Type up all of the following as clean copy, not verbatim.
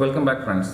Welcome back, friends.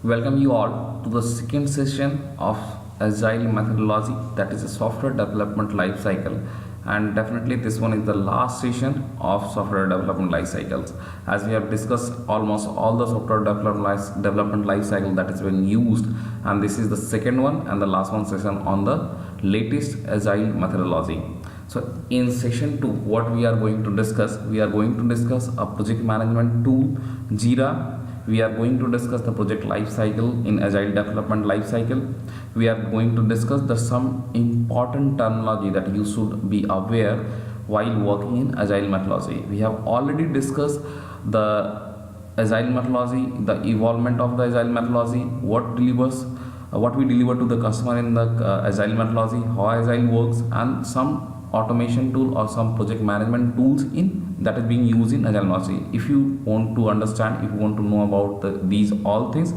Welcome you all to the second session of Agile Methodology, that is a software development life cycle. And definitely, this one is the last session of software development life cycles, as we have discussed almost all the software development life cycle that is being used. And this is the second one and the last one session on the latest Agile methodology. So in session 2, what we are going to discuss, we are going to discuss a project management tool, JIRA. We are going to discuss the project life cycle in Agile development life cycle. We are going to discuss some important terminology that you should be aware while working in Agile methodology. We have already discussed the Agile methodology, the evolvement of the Agile methodology, what we deliver to the customer in the Agile methodology, how Agile works, and some automation tool or some project management tools in that is being used in Agile methodology. If you want to understand, if you want to know about these all things,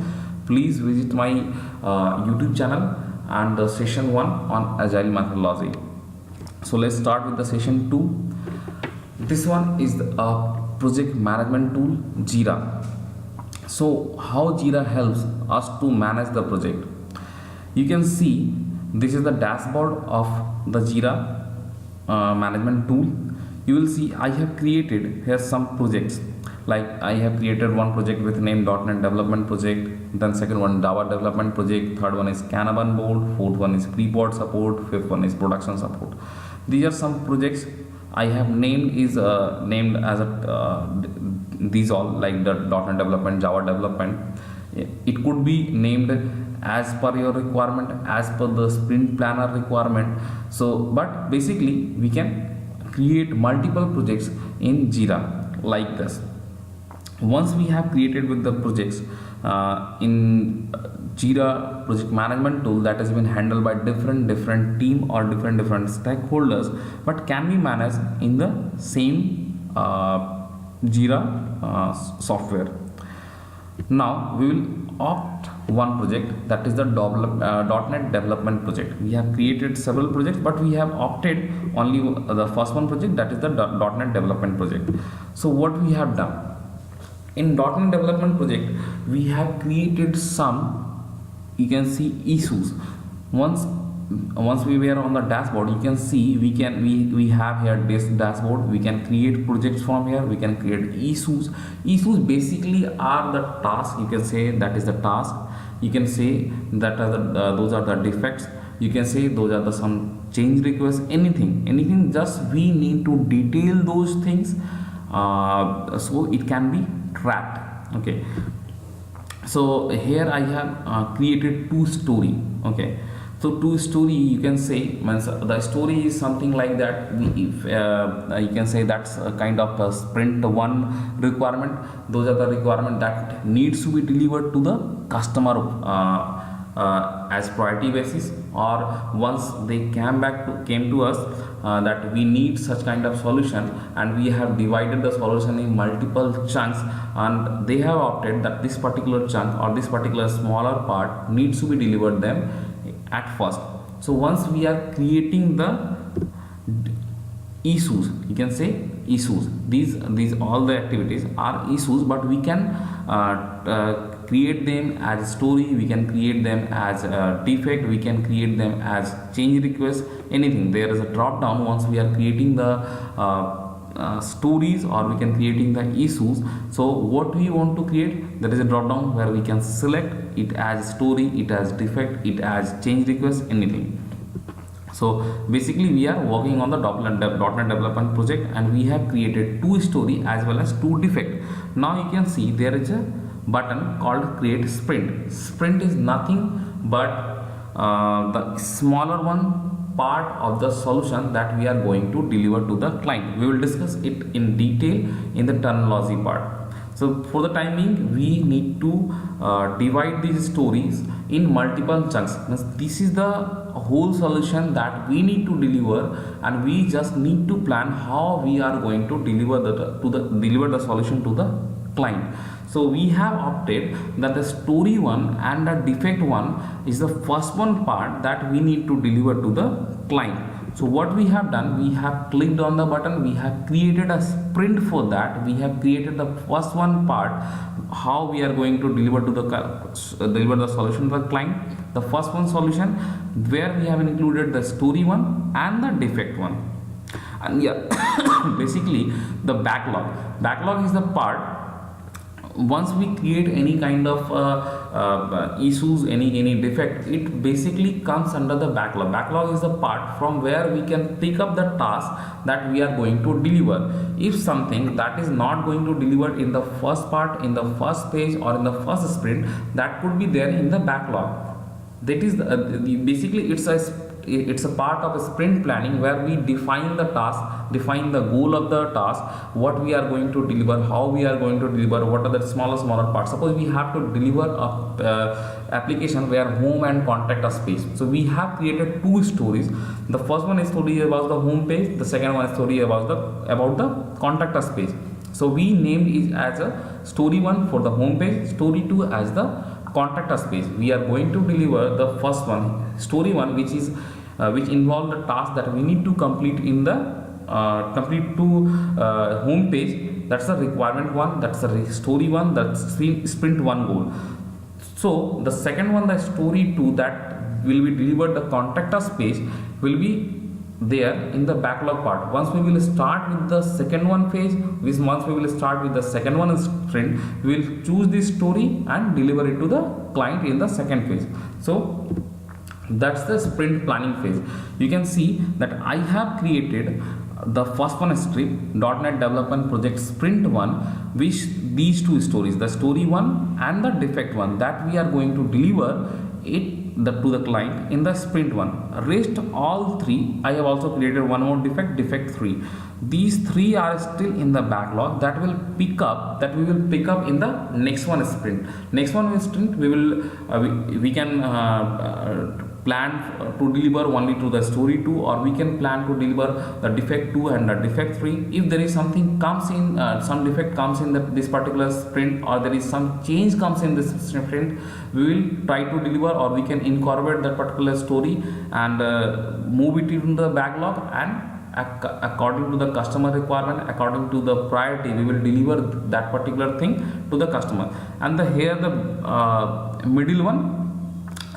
please visit my YouTube channel and the session 1 on Agile methodology. So let's start with the session 2. This one is a project management tool, JIRA. So how JIRA helps us to manage the project? You can see this is the dashboard of the JIRA management tool. You will see I have created here some projects, like I have created one project with name .NET development project, then second one Java development project, third one is Kanban board, fourth one is pre-board support, fifth one is production support. These are some projects I have named as these all, like the .NET development, Java development. It could be named as per your requirement, as per the sprint planner requirement. So but basically we can create multiple projects in JIRA like this. Once we have created with the projects in JIRA project management tool, that has been handled by different team or different stakeholders, but can be managed in the same JIRA software. Now we will opt one project, that is the .NET development project. We have created several projects, but we have opted only the first one project, that is the .NET development project. So what we have done in .NET development project, we have created some, you can see, issues. Once we were on the dashboard, you can see we have here this dashboard. We can create projects from here. We can create issues. Issues basically are the tasks. You can say that is the task. You can say that are those are the defects. You can say those are the some change requests. Anything. Just we need to detail those things so it can be tracked. Okay. So here I have created two story. Okay. So two story, you can say, the story is something like that. You can say that's a kind of a sprint 1 requirement. Those are the requirement that needs to be delivered to the customer as priority basis, or once they came to us that we need such kind of solution, and we have divided the solution in multiple chunks, and they have opted that this particular chunk or this particular smaller part needs to be delivered them at first. So once we are creating the issues, you can say issues, these all the activities are issues, but we can create them as a story, we can create them as a defect, we can create them as change request, anything. There is a drop down once we are creating the stories, or we can creating the issues. So what we want to create, there is a drop down where we can select it as story, it as defect, it as change request, anything. So basically we are working on the .NET development project, and we have created two story as well as two defect. Now you can see there is a button called create sprint. Sprint is nothing but the smaller one part of the solution that we are going to deliver to the client. We will discuss it in detail in the terminology part. So for the time being, we need to divide these stories in multiple chunks. This is the whole solution that we need to deliver, and we just need to plan how we are going to deliver the solution to the client. So we have opted that the story one and the defect one is the first one part that we need to deliver to the client. So what we have done, we have clicked on the button, we have created a sprint for that. We have created the first one part, how we are going to deliver to the deliver the solution to the client. The first one solution where we have included the story one and the defect one. And yeah, basically the backlog is the part once we create any kind of issues, any defect, it basically comes under the backlog is the part from where we can pick up the task that we are going to deliver. If something that is not going to deliver in the first part, in the first page, or in the first sprint, that could be there in the backlog. That is basically it's a part of a sprint planning where we define the task, define the goal of the task, what we are going to deliver, how we are going to deliver, what are the smaller parts. Suppose we have to deliver a application where home and contact us page. So we have created two stories. The first one is story about the home page, the second one is story about the contact us page. So we named it as a story 1 for the home page, story 2 as the contact us page. We are going to deliver the first one, story 1, which involve the task that we need to complete in the home page. That's the requirement 1, that's the story 1, that's sprint 1 goal. So the second one, the story 2, that will be delivered, the contact us page will be there in the backlog part. Once we will start with the second one phase, once we will start with the second one sprint, we will choose this story and deliver it to the client in the second phase. So that's the sprint planning phase. You can see that I have created the first one script, .NET development project sprint 1, which these two stories, the story 1 and the defect 1, that we are going to deliver it to the client in the sprint 1. Rest all 3, I have also created one more defect 3. These 3 are still in the backlog that we will pick up in the next one sprint. Next one sprint we can plan to deliver only to the story 2, or we can plan to deliver the defect 2 and the defect 3. If there is something comes in, some defect comes in this particular sprint, or there is some change comes in this sprint, we will try to deliver, or we can incorporate that particular story and move it into the backlog, and according to the customer requirement, according to the priority, we will deliver that particular thing to the customer. And here the middle one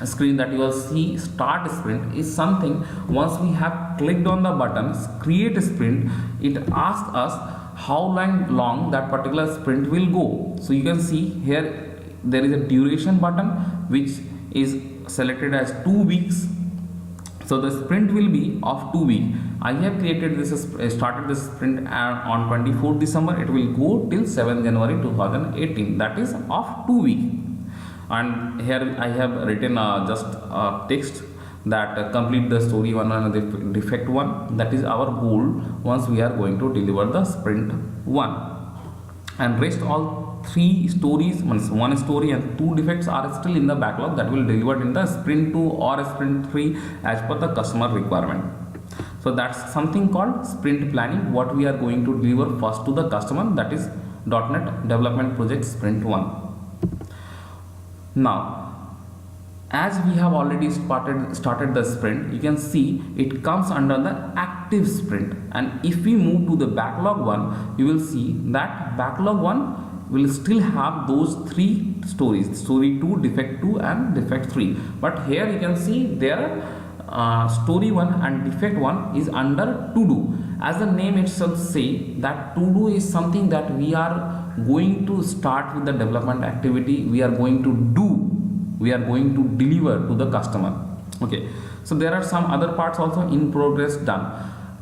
screen that you will see, start sprint, is something once we have clicked on the button create a sprint, it asks us how long that particular sprint will go. So you can see here there is a duration button which is selected as 2 weeks. So the sprint will be of 2 weeks. I have created started this sprint on 24th December. It will go till 7th January 2018. That is of 2 weeks. And here I have written just text that complete the story 1 and the defect 1. That is our goal once we are going to deliver the sprint 1. And rest all 3 stories, one story and 2 defects are still in the backlog that will delivered in the sprint 2 or sprint 3 as per the customer requirement. So that's something called sprint planning, what we are going to deliver first to the customer, that is .NET development project sprint 1. Now, as we have already started the sprint, you can see it comes under the active sprint. And if we move to the backlog one, you will see that backlog one will still have those 3 stories, story 2, defect 2 and defect 3. But here you can see there story 1 and defect 1 is under to do. As the name itself say, that to do is something that we are going to start with the development activity, we are going to do, we are going to deliver to the customer. Okay, so there are some other parts also in progress done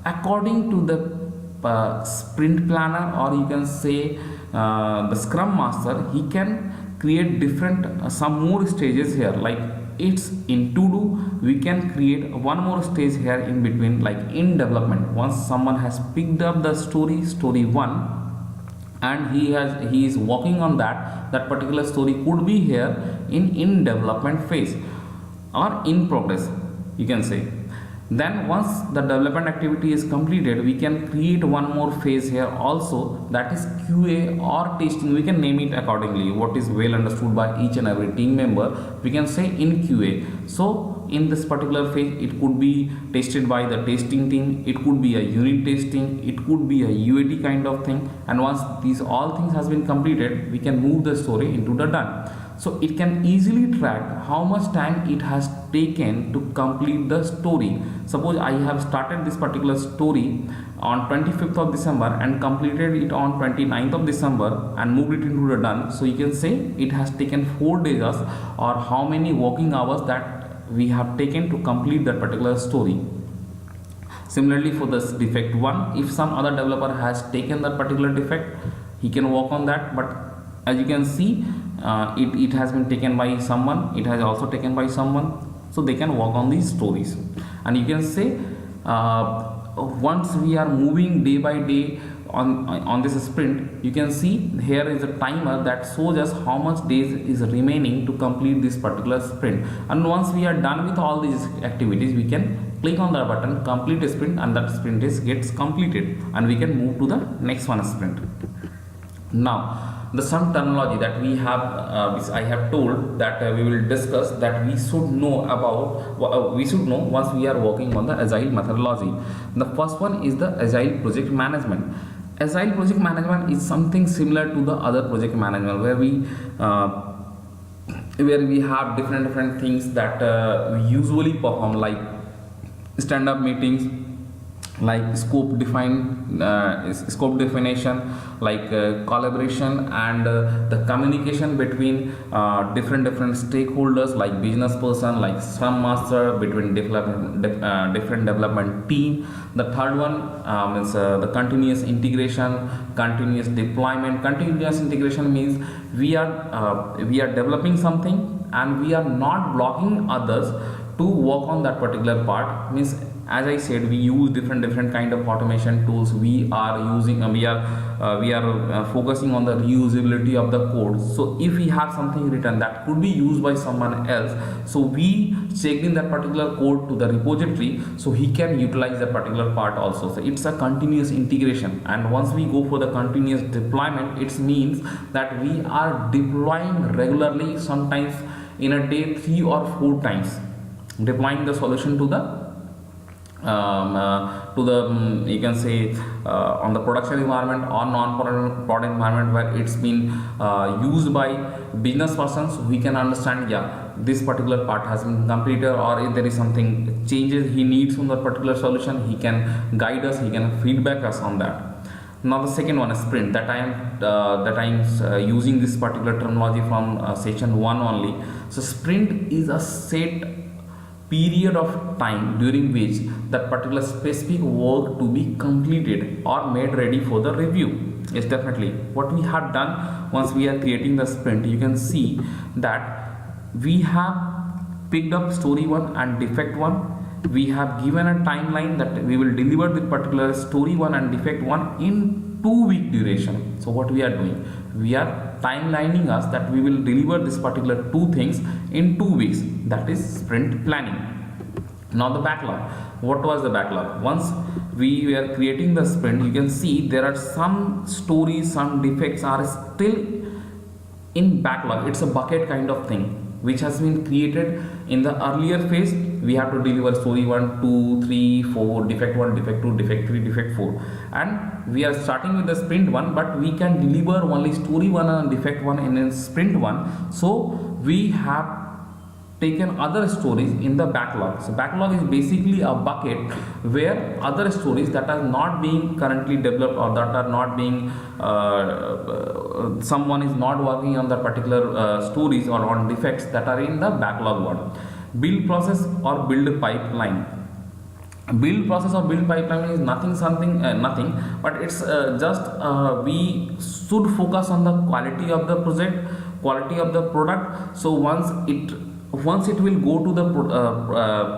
according to the sprint planner, or you can say the scrum master. He can create different some more stages here, like it's in to do, we can create one more stage here in between, like in development. Once someone has picked up the story 1 and he is working on that particular story could be here in development phase or in progress, you can say. Then once the development activity is completed, we can create one more phase here also, that is QA or testing. We can name it accordingly, what is well understood by each and every team member, we can say in QA. So in this particular phase. It could be tested by the testing team, it could be a unit testing, it could be a UAT kind of thing, and once these all things has been completed, we can move the story into the done. So it can easily track how much time it has taken to complete the story. Suppose I have started this particular story on 25th of December and completed it on 29th of December and moved it into the done. So you can say it has taken 4 days or how many working hours that we have taken to complete that particular story. Similarly, for this defect 1, if some other developer has taken that particular defect, he can work on that. But as you can see, it has been taken by someone, it has also taken by someone, so they can work on these stories. And you can say once we are moving day by day on this sprint, you can see here is a timer that shows us how much days is remaining to complete this particular sprint. And once we are done with all these activities, we can click on the button complete sprint, and that sprint gets completed, and we can move to the next one sprint. Now the some terminology that we have, which I have told that we will discuss, that we should know about, we should know once we are working on the agile methodology. The first one is the agile project management. Agile project management is something similar to the other project management, where we have different things that we usually perform, like stand-up meetings, like scope definition, like collaboration and the communication between different stakeholders, like business person, like scrum master, between different development team. The third one is the continuous integration, continuous deployment. Continuous integration means we are developing something and we are not blocking others to work on that particular part. Means, as I said, we use different kind of automation tools. We are using we are focusing on the reusability of the code. So if we have something written that could be used by someone else, so we check in that particular code to the repository, so he can utilize that particular part also. So it's a continuous integration. And once we go for the continuous deployment, it means that we are deploying regularly, sometimes in a day 3 or 4 times, deploying the solution to the you can say on the production environment or non-prod environment, where it's been used by business persons. We can understand, yeah, this particular part has been completed, or if there is something changes he needs from that particular solution, he can guide us, he can feedback us on that. Now the second one is sprint, that I am using this particular terminology from session 1 only. So sprint is a set period of time during which that particular specific work to be completed or made ready for the review. Yes, definitely what we have done once we are creating the sprint, you can see that we have picked up story 1 and defect 1. We have given a timeline that we will deliver the particular story 1 and defect 1 in 2-week duration. So what we are doing, we are timelining us that we will deliver this particular 2 things in 2 weeks. That is sprint planning. Now the backlog. What was the backlog? Once we were creating the sprint, you can see there are some stories, some defects are still in backlog. It's a bucket kind of thing which has been created in the earlier phase. We have to deliver story 1, 2, 3, 4, defect 1, defect 2, defect 3, defect 4, and we are starting with the sprint 1, but we can deliver only story 1 and defect 1 in sprint 1. So we have taken other stories in the backlog. So backlog is basically a bucket where other stories that are not being currently developed, or that are not being someone is not working on that particular stories or on defects that are in the backlog one. Build process or build pipeline. Build process or build pipeline is nothing, but it's just we should focus on the quality of the project, quality of the product. So once it will go to the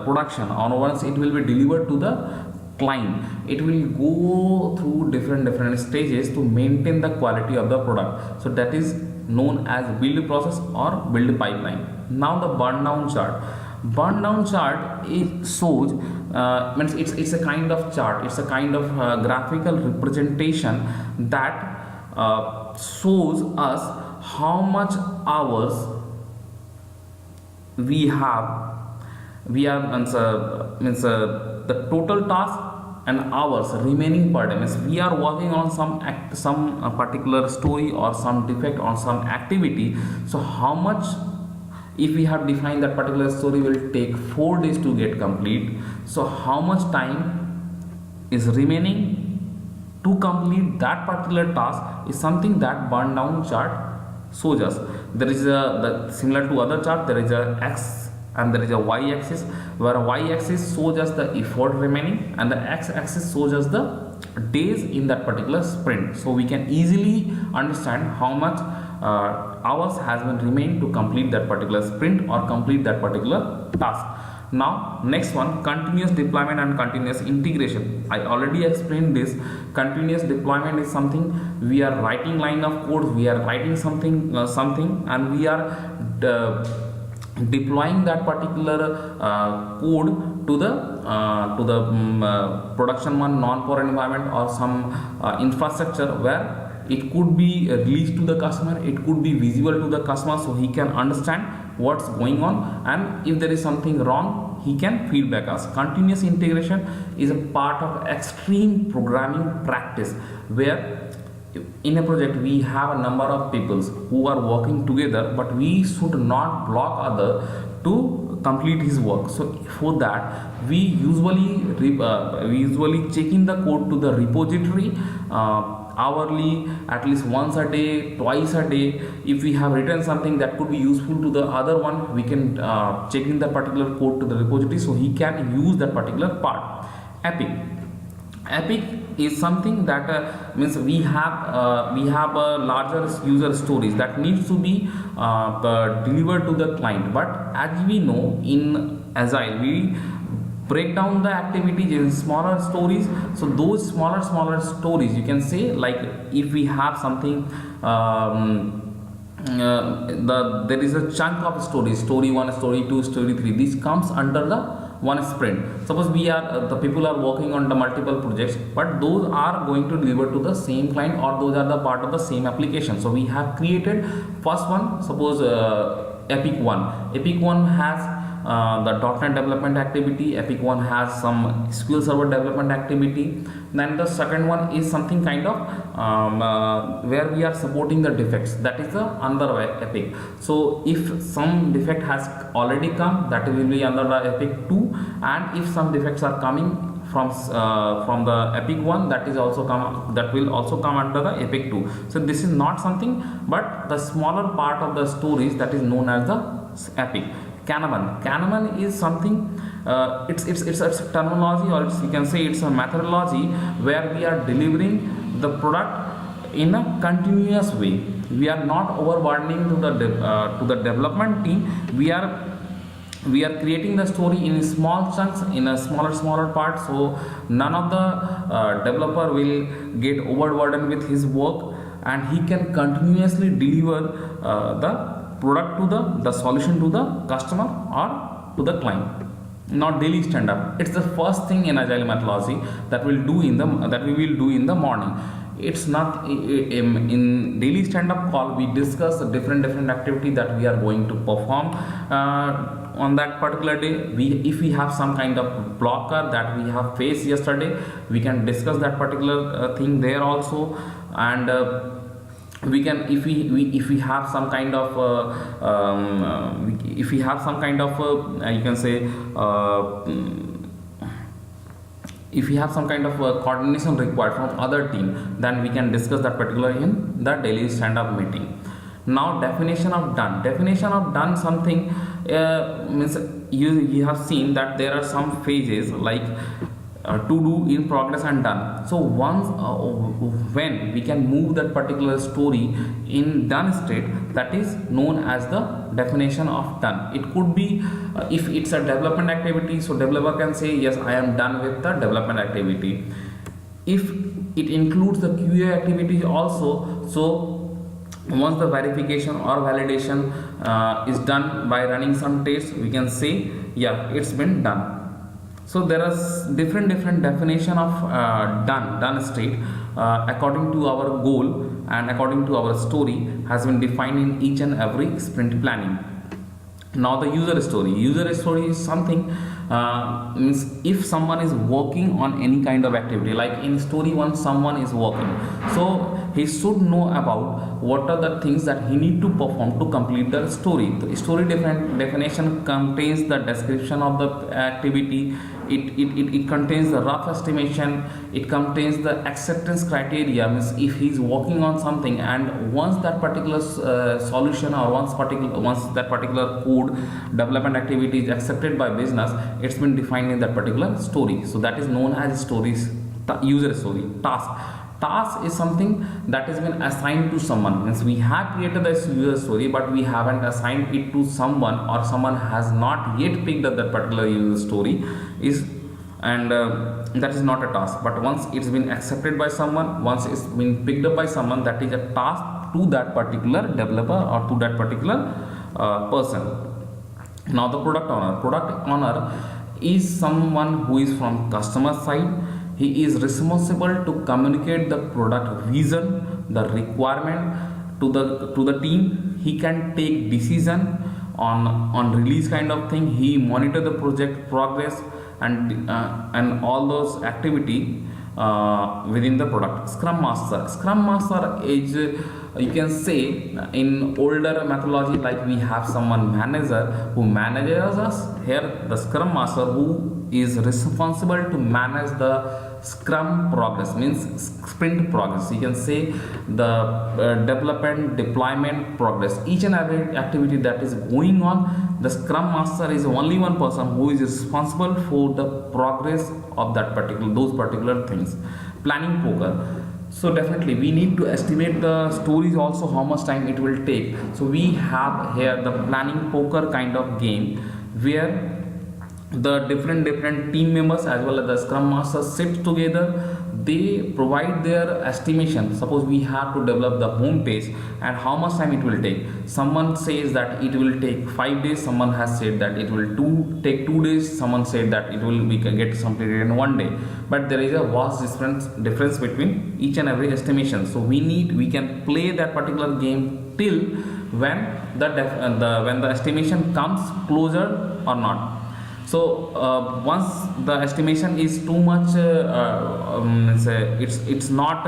production, or once it will be delivered to the client, it will go through different stages to maintain the quality of the product. So that is known as build process or build pipeline. Now the burn down chart. Burn down chart shows means it's a kind of chart, it's a kind of graphical representation that shows us how much hours we have we are the total task and hours remaining per day means we are working on some particular story or some defect on some activity. So how much, if we have defined that particular story will take 4 days to get complete, so how much time is remaining to complete that particular task is something that burn down chart shows us. There is similar to other chart, there is a x and there is a y-axis, where y-axis shows us the effort remaining and the x-axis shows us the days in that particular sprint. So we can easily understand how much hours has been remained to complete that particular sprint or complete that particular task. Now next one, continuous deployment and continuous integration. I already explained this. Continuous deployment is something we are writing line of code, we are writing something and we are deploying that particular code to the production one non-core environment or some infrastructure where it could be released to the customer, it could be visible to the customer, so he can understand what's going on, and if there is something wrong he can feedback us. Continuous integration is a part of extreme programming practice where in a project we have a number of people who are working together, but we should not block other to complete his work. So for that we usually check in the code to the repository hourly, at least once a day, twice a day. If we have written something that could be useful to the other one, we can check in the particular code to the repository so he can use that particular part. Epic is something that means we have a larger user stories that needs to be delivered to the client. But as we know, in Agile we break down the activities in smaller stories. So those smaller stories, you can say, like if we have something there is a chunk of stories, story 1, story 2, story 3, this comes under the one sprint. Suppose we are the people are working on the multiple projects, but those are going to deliver to the same client or those are the part of the same application. So we have created first one, suppose Epic 1 has the .NET development activity, Epic 1 has some SQL Server development activity. Then the second one is something kind of where we are supporting the defects, that is the another Epic. So if some defect has already come, that will be under the Epic 2, and if some defects are coming from the Epic 1, that will also come under the Epic 2. So this is not something but the smaller part of the stories that is known as the Epic. Kanban is something, it's a terminology, or you can say it's a methodology where we are delivering the product in a continuous way. We are not overburdening to the development team. We are creating the story in small chunks, in a smaller part, so none of the developer will get overburdened with his work, and he can continuously deliver the product to the solution to the customer or to the client. Now daily stand-up, it's the first thing in Agile methodology that we will do in the morning. It's not in daily stand-up call we discuss the different activity that we are going to perform on that particular day. If we have some kind of blocker that we have faced yesterday, we can discuss that particular thing there also. And we can, if we have some kind of you can say if we have some kind of coordination required from other team, then we can discuss that particular in the daily stand-up meeting. Now definition of done something means you have seen that there are some phases like to do, in progress, and done. So once when we can move that particular story in done state, that is known as the definition of done. It could be if it's a development activity, so developer can say yes, I am done with the development activity. If it includes the QA activity also, so once the verification or validation is done by running some tests, we can say yeah, it's been done. So there are different definition of done state according to our goal and according to our story has been defined in each and every sprint planning. Now the user story is something, means if someone is working on any kind of activity, like in story one someone is working, so he should know about what are the things that he need to perform to complete the story. The story definition contains the description of the activity, it contains the rough estimation, it contains the acceptance criteria, means if he is working on something and once that particular solution, or once that particular code development activity is accepted by business, it's been defined in that particular story. So that is known as stories. User story. Task is something that has been assigned to someone, means we have created this user story but we haven't assigned it to someone, or someone has not yet picked up that particular user story, is and that is not a task. But once it's been accepted by someone, once it's been picked up by someone, that is a task to that particular developer or to that particular person. Now the product owner is someone who is from customer side. He is responsible to communicate the product vision, the requirement to the team. He can take decision on release kind of thing. He monitor the project progress and all those activity within the product. Scrum master is, you can say, in older methodology, like we have someone manager who manages us. Here the scrum master who is responsible to manage the scrum progress, means sprint progress, you can say the development deployment progress, each and every activity that is going on. The scrum master is only one person who is responsible for the progress of those particular things. Planning poker. So definitely we need to estimate the stories also, how much time it will take. So we have here the planning poker kind of game, where the different team members as well as the scrum master sit together. They provide their estimation. Suppose we have to develop the home page, and how much time it will take. Someone says that it will take 5 days, someone has said that it will take 2 days, someone said that we can get completed in 1 day. But there is a vast difference between each and every estimation. So we can play that particular game till when the estimation comes closer or not. So once the estimation is too much, it's not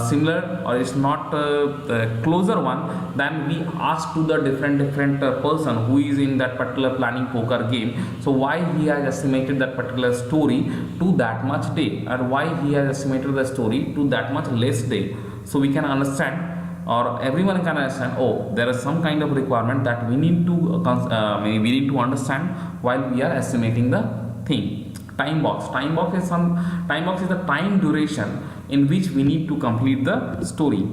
similar, or it's not the closer one, then we ask to the different person who is in that particular planning poker game. So why he has estimated that particular story to that much day, or why he has estimated the story to that much less day. So we can understand, or everyone can understand, oh, there is some kind of requirement that we need to understand while we are estimating the thing. Time box is the time duration in which we need to complete the story.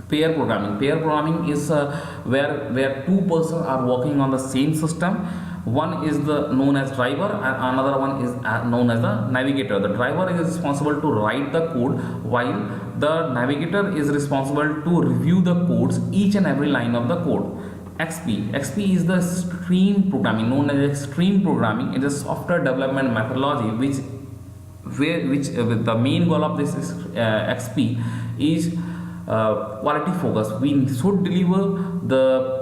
Pair programming is where two persons are working on the same system. One is known as driver, and another one is known as the navigator. The driver is responsible to write the code, while the navigator is responsible to review the codes, each and every line of the code. XP is the stream programming, known as extreme programming. It is a software development methodology which with the main goal of this is, XP is quality focus. We should deliver the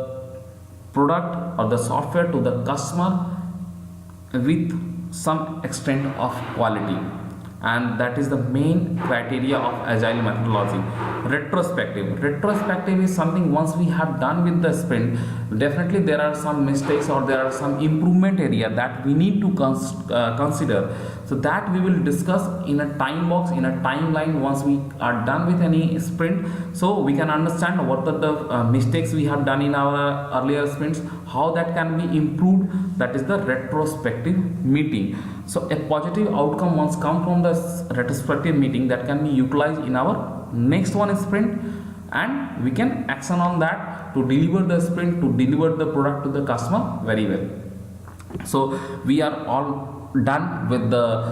product or the software to the customer with some extent of quality, and that is the main criteria of agile methodology. Retrospective is something, once we have done with the sprint, definitely there are some mistakes or there are some improvement area that we need to consider. So that we will discuss in a time box, in a timeline, once we are done with any sprint, so we can understand what are the mistakes we have done in our earlier sprints, how that can be improved. That is the retrospective meeting. So a positive outcome once come from the retrospective meeting, that can be utilized in our next one sprint, and we can action on that to deliver the sprint, to deliver the product to the customer very well. So we are all done with the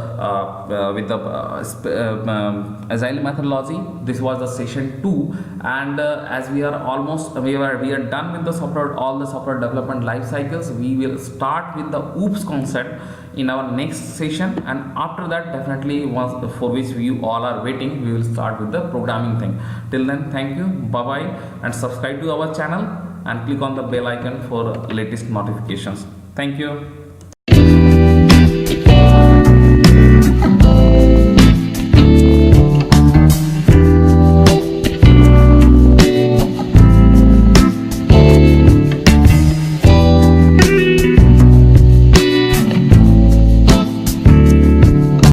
agile methodology. This was the session 2, and as we are done with the software, all the software development life cycles. We will start with the OOPS concept in our next session, and after that, definitely for which you all are waiting, we will start with the programming thing. Till then, thank you, bye bye, and subscribe to our channel, and click on the bell icon for latest notifications. Thank you.